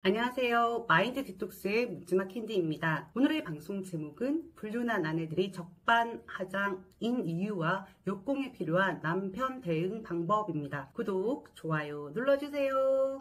안녕하세요. 마인드 디톡스의 묵지마 캔디입니다. 오늘의 방송 제목은 불륜한 아내들이 적반하장인 이유와 역공에 필요한 남편 대응 방법입니다. 구독, 좋아요 눌러주세요.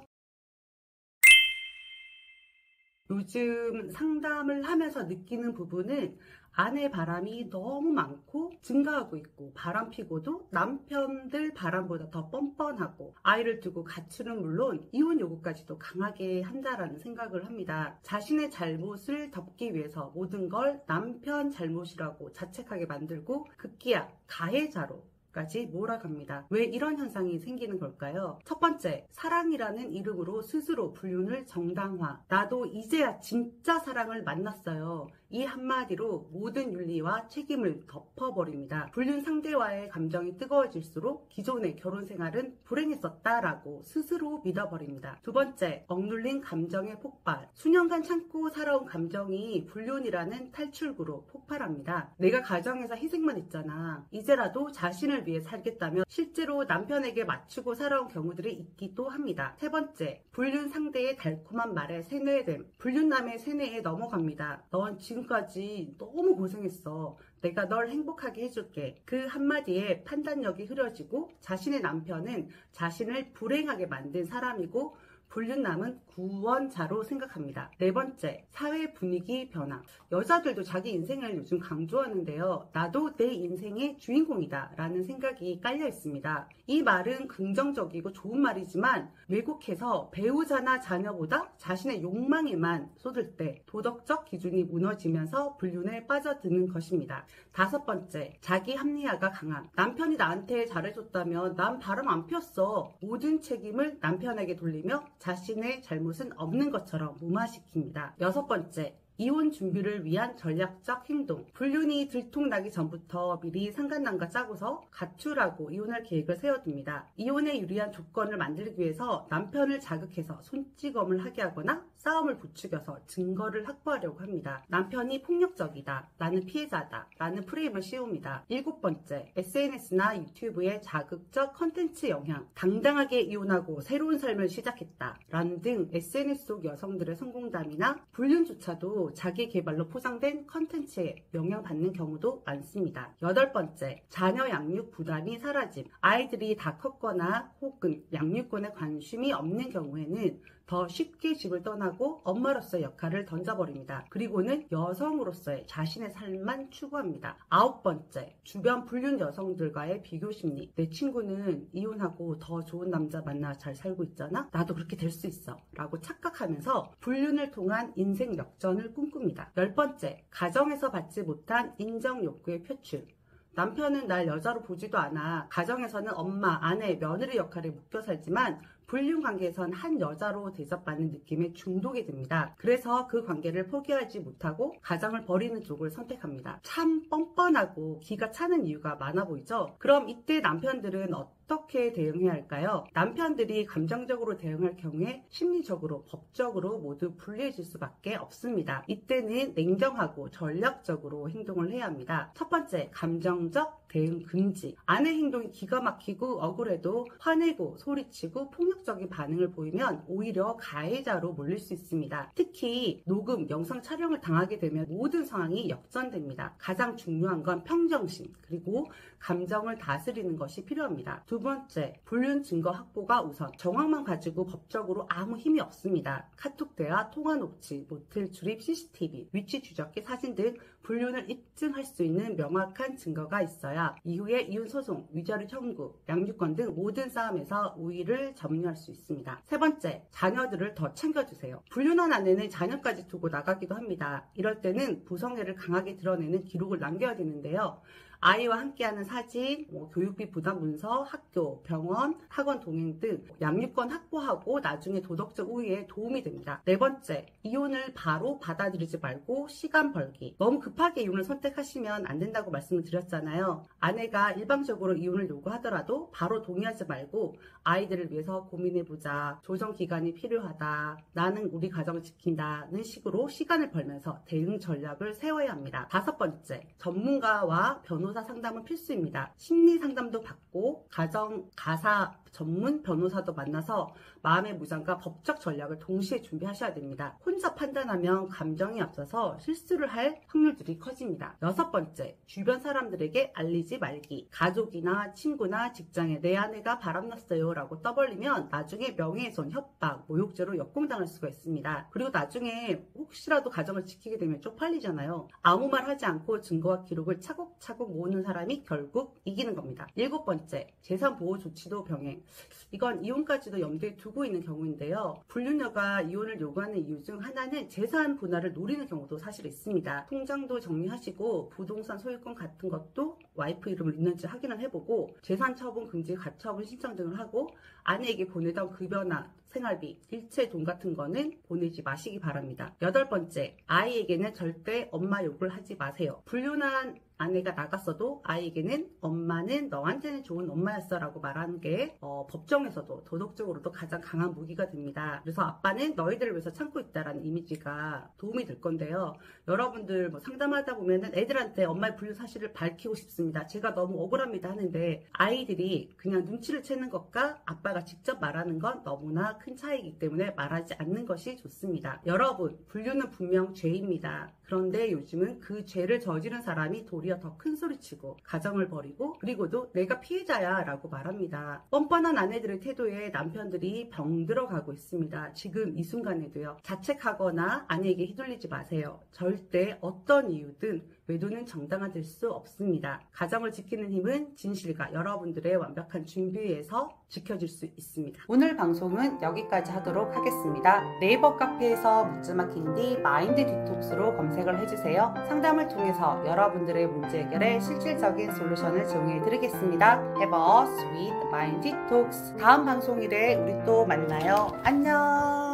요즘 상담을 하면서 느끼는 부분은 아내 바람이 너무 많고 증가하고 있고, 바람피고도 남편들 바람보다 더 뻔뻔하고, 아이를 두고 가출은 물론 이혼 요구까지도 강하게 한다라는 생각을 합니다. 자신의 잘못을 덮기 위해서 모든 걸 남편 잘못이라고 자책하게 만들고 급기야 가해자로 까지 몰아갑니다. 왜 이런 현상이 생기는 걸까요? 첫 번째, 사랑이라는 이름으로 스스로 불륜을 정당화. 나도 이제야 진짜 사랑을 만났어요. 이 한마디로 모든 윤리와 책임을 덮어버립니다. 불륜 상대와의 감정이 뜨거워질수록 기존의 결혼 생활은 불행했었다라고 스스로 믿어버립니다. 두 번째, 억눌린 감정의 폭발. 수년간 참고 살아온 감정이 불륜이라는 탈출구로 폭발합니다. 내가 가정에서 희생만 했잖아. 이제라도 자신을 위해 살겠다며 실제로 남편에게 맞추고 살아온 경우들이 있기도 합니다. 세 번째, 불륜 상대의 달콤한 말에 세뇌됨. 불륜남의 세뇌에 넘어갑니다. 넌 지금까지 너무 고생했어. 내가 널 행복하게 해줄게. 그 한마디에 판단력이 흐려지고 자신의 남편은 자신을 불행하게 만든 사람이고 불륜남은 구원자로 생각합니다. 네 번째, 사회 분위기 변화. 여자들도 자기 인생을 요즘 강조하는데요. 나도 내 인생의 주인공이다 라는 생각이 깔려 있습니다. 이 말은 긍정적이고 좋은 말이지만 왜곡해서 배우자나 자녀보다 자신의 욕망에만 쏟을 때 도덕적 기준이 무너지면서 불륜에 빠져드는 것입니다. 다섯 번째, 자기 합리화가 강함. 남편이 나한테 잘해줬다면 난 바람 안 피웠어. 모든 책임을 남편에게 돌리며 자신의 잘못은 없는 것처럼 무마시킵니다. 여섯 번째, 이혼 준비를 위한 전략적 행동. 불륜이 들통나기 전부터 미리 상간남과 짜고서 가출하고 이혼할 계획을 세워둡니다. 이혼에 유리한 조건을 만들기 위해서 남편을 자극해서 손찌검을 하게 하거나 싸움을 부추겨서 증거를 확보하려고 합니다. 남편이 폭력적이다, 나는 피해자다 라는 프레임을 씌웁니다. 일곱 번째, SNS나 유튜브의 자극적 컨텐츠 영향. 당당하게 이혼하고 새로운 삶을 시작했다 라는 등 SNS 속 여성들의 성공담이나 불륜조차도 자기 개발로 포장된 컨텐츠에 영향받는 경우도 많습니다. 여덟 번째, 자녀 양육 부담이 사라짐. 아이들이 다 컸거나 혹은 양육권에 관심이 없는 경우에는 더 쉽게 집을 떠나고 엄마로서의 역할을 던져버립니다. 그리고는 여성으로서의 자신의 삶만 추구합니다. 아홉 번째, 주변 불륜 여성들과의 비교 심리. 내 친구는 이혼하고 더 좋은 남자 만나 잘 살고 있잖아? 나도 그렇게 될 수 있어 라고 착각하면서 불륜을 통한 인생 역전을 꿈꿉니다. 열 번째, 가정에서 받지 못한 인정 욕구의 표출. 남편은 날 여자로 보지도 않아. 가정에서는 엄마, 아내, 며느리 역할에 묶여 살지만 불륜 관계에선 한 여자로 대접받는 느낌에 중독이 됩니다. 그래서 그 관계를 포기하지 못하고 가정을 버리는 쪽을 선택합니다. 참 뻔뻔하고 기가 차는 이유가 많아 보이죠? 그럼 이때 남편들은 어떻게 대응해야 할까요? 남편들이 감정적으로 대응할 경우에 심리적으로, 법적으로 모두 불리해질 수밖에 없습니다. 이때는 냉정하고 전략적으로 행동을 해야 합니다. 첫 번째, 감정적 대응 금지. 아내 행동이 기가 막히고 억울해도 화내고 소리치고 폭력적인 반응을 보이면 오히려 가해자로 몰릴 수 있습니다. 특히 녹음, 영상 촬영을 당하게 되면 모든 상황이 역전됩니다. 가장 중요한 건 평정심, 그리고 감정을 다스리는 것이 필요합니다. 두 번째, 불륜 증거 확보가 우선. 정황만 가지고 법적으로 아무 힘이 없습니다. 카톡 대화, 통화 녹취, 모텔 출입 CCTV, 위치 추적기 사진 등 불륜을 입증할 수 있는 명확한 증거가 있어야 이후에 이혼 소송, 위자료 청구, 양육권 등 모든 싸움에서 우위를 점유할 수 있습니다. 세 번째, 자녀들을 더 챙겨주세요. 불륜한 아내는 자녀까지 두고 나가기도 합니다. 이럴 때는 부성애를 강하게 드러내는 기록을 남겨야 되는데요. 아이와 함께하는 사진, 교육비 부담 문서, 학교, 병원, 학원 동행 등 양육권 확보하고 나중에 도덕적 우위에 도움이 됩니다. 네 번째, 이혼을 바로 받아들이지 말고 시간 벌기. 너무 급하게 이혼을 선택하시면 안 된다고 말씀을 드렸잖아요. 아내가 일방적으로 이혼을 요구하더라도 바로 동의하지 말고 아이들을 위해서 고민해보자, 조정 기간이 필요하다, 나는 우리 가정을 지킨다는 식으로 시간을 벌면서 대응 전략을 세워야 합니다. 다섯 번째, 전문가와 변호사 상담은 필수입니다. 심리 상담도 받고 가정, 가사 전문 변호사도 만나서 마음의 무장과 법적 전략을 동시에 준비하셔야 됩니다. 혼자 판단하면 감정이 앞서서 실수를 할 확률들이 커집니다. 6번째, 주변 사람들에게 알리지 말기. 가족이나 친구나 직장에 내 아내가 바람났어요 라고 떠벌리면 나중에 명예훼손, 협박, 모욕죄로 역공당할 수가 있습니다. 그리고 나중에 혹시라도 가정을 지키게 되면 쪽팔리잖아요. 아무 말 하지 않고 증거와 기록을 차곡차곡 모으는 사람이 결국 이기는 겁니다. 7번째, 재산 보호 조치도 병행. 이건 이혼까지도 염두에 두고 있는 경우인데요. 불륜녀가 이혼을 요구하는 이유 중 하나는 재산 분할을 노리는 경우도 사실 있습니다. 통장도 정리하시고 부동산 소유권 같은 것도 와이프 이름을 있는지 확인을 해보고 재산 처분 금지 가처분 신청 등을 하고 아내에게 보내던 급여나 생활비, 일체 돈 같은 거는 보내지 마시기 바랍니다. 8번째, 아이에게는 절대 엄마 욕을 하지 마세요. 불륜한 아내가 나갔어도 아이에게는 엄마는 너한테는 좋은 엄마였어 라고 말하는 게 법정에서도 도덕적으로도 가장 강한 무기가 됩니다. 그래서 아빠는 너희들을 위해서 참고 있다라는 이미지가 도움이 될 건데요. 여러분들 상담하다 보면은 애들한테 엄마의 불륜 사실을 밝히고 싶습니다. 제가 너무 억울합니다 하는데 아이들이 그냥 눈치를 채는 것과 아빠가 직접 말하는 건 너무나 큰 차이이기 때문에 말하지 않는 것이 좋습니다. 여러분, 불륜은 분명 죄입니다. 그런데 요즘은 그 죄를 저지른 사람이 도리어 더 큰 소리치고 가정을 버리고 그리고도 내가 피해자야 라고 말합니다. 뻔뻔한 아내들의 태도에 남편들이 병들어가고 있습니다. 지금 이 순간에도요. 자책하거나 아내에게 휘둘리지 마세요. 절대 어떤 이유든 외도는 정당화될 수 없습니다. 가정을 지키는 힘은 진실과 여러분들의 완벽한 준비에서 지켜질 수 있습니다. 오늘 방송은 여기까지 하도록 하겠습니다. 네이버 카페에서 묻지마킹디 마인드 디톡스로 검색을 해주세요. 상담을 통해서 여러분들의 문제 해결에 실질적인 솔루션을 제공해 드리겠습니다. Have a sweet mind detox. 다음 방송일에 우리 또 만나요. 안녕.